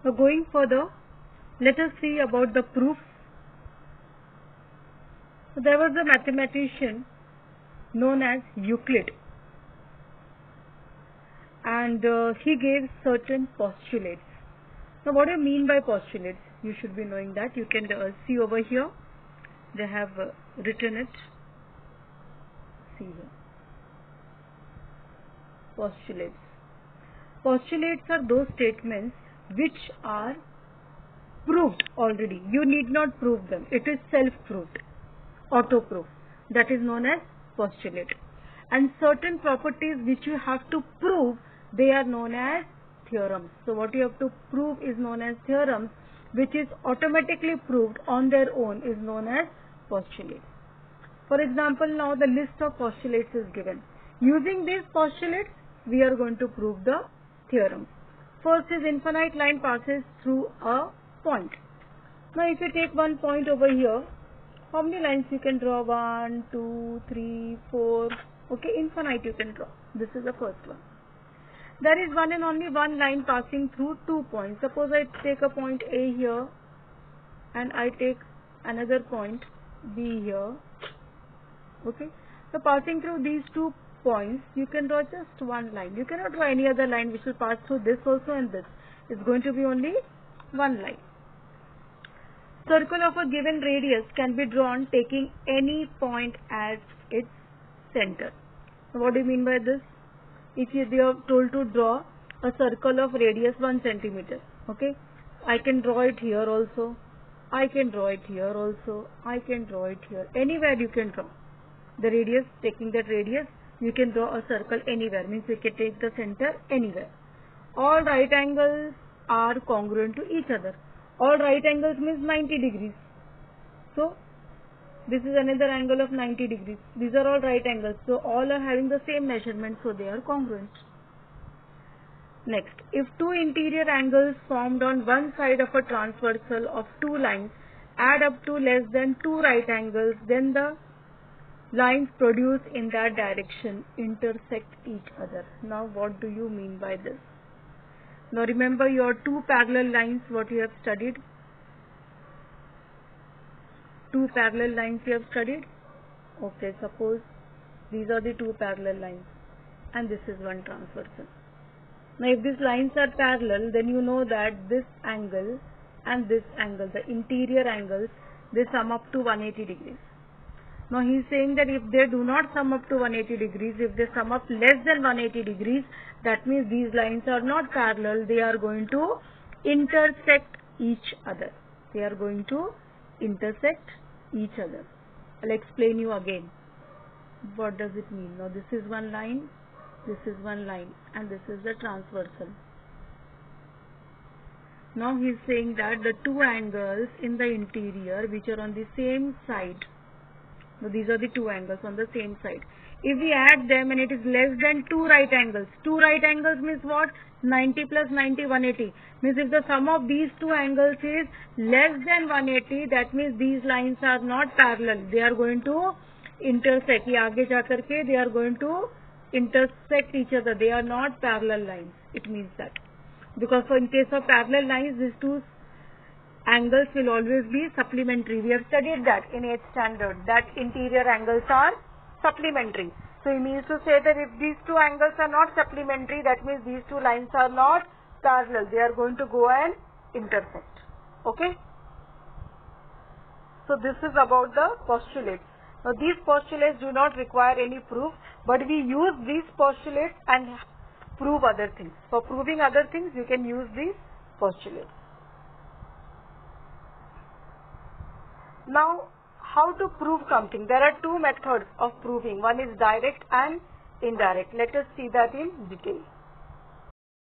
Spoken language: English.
Now going further, let us see about the proofs. There was a mathematician known as Euclid, and he gave certain postulates. Now what do you mean by postulates? You should be knowing that. You can see over here, they have written it. See here. Postulates. Postulates are those statements which are proved already. You need not prove them. It is self-proved, auto-proof. That is known as postulate. And certain properties which you have to prove, they are known as theorems. So what you have to prove is known as theorems, which is automatically proved on their own is known as postulates. For example, now the list of postulates is given. Using these postulates, we are going to prove the theorem. First is infinite line passes through a point. Now if you take one point over here, how many lines you can draw? 1, 2, 3, 4. Okay, infinite you can draw. This is the first one. There is one and only one line passing through 2 points. Suppose I take a point A here and I take another point B here. Okay, so passing through these 2 points, you can draw just one line. You cannot draw any other line which will pass through this also and this. It's going to be only one line. Circle of a given radius can be drawn taking any point as its center. So what do you mean by this? If they are told to draw a circle of radius 1 centimeter, okay, I can draw it here also, I can draw it here also, I can draw it here. Anywhere you can draw the radius. Taking that radius, you can draw a circle anywhere. Means you can take the center anywhere. All right angles are congruent to each other. All right angles means 90 degrees. So this is another angle of 90 degrees. These are all right angles. So all are having the same measurement, so they are congruent. Next, if two interior angles formed on one side of a transversal of two lines add up to less than two right angles, then the lines produced in that direction intersect each other. Now what do you mean by this? Now remember your two parallel lines, what you have studied. Two parallel lines you have studied. Okay, suppose these are the two parallel lines and this is one transversal. Now if these lines are parallel, then you know that this angle and this angle, the interior angles, they sum up to 180 degrees. Now he is saying that if they do not sum up to 180 degrees, if they sum up less than 180 degrees, that means these lines are not parallel, they are going to intersect each other. They are going to intersect each other. I'll explain you again. What does it mean? Now this is one line, this is one line, and this is the transversal. Now he is saying that the two angles in the interior which are on the same side, now these are the two angles on the same side. If we add them and it is less than two right angles. Two right angles means what? 90 plus 90, 180. Means if the sum of these two angles is less than 180, that means these lines are not parallel. They are going to intersect. ये आगे जा करके they are going to intersect each other. They are not parallel lines. It means that. Because in case of parallel lines, these two angles will always be supplementary. We have studied that in 8th standard, that interior angles are supplementary. So it means to say that if these two angles are not supplementary, that means these two lines are not parallel. They are going to go and intersect. Okay? So this is about the postulates. Now these postulates do not require any proof, but we use these postulates and prove other things. For proving other things, you can use these postulates. Now, how to prove something? There are two methods of proving. One is direct and indirect. Let us see that in detail.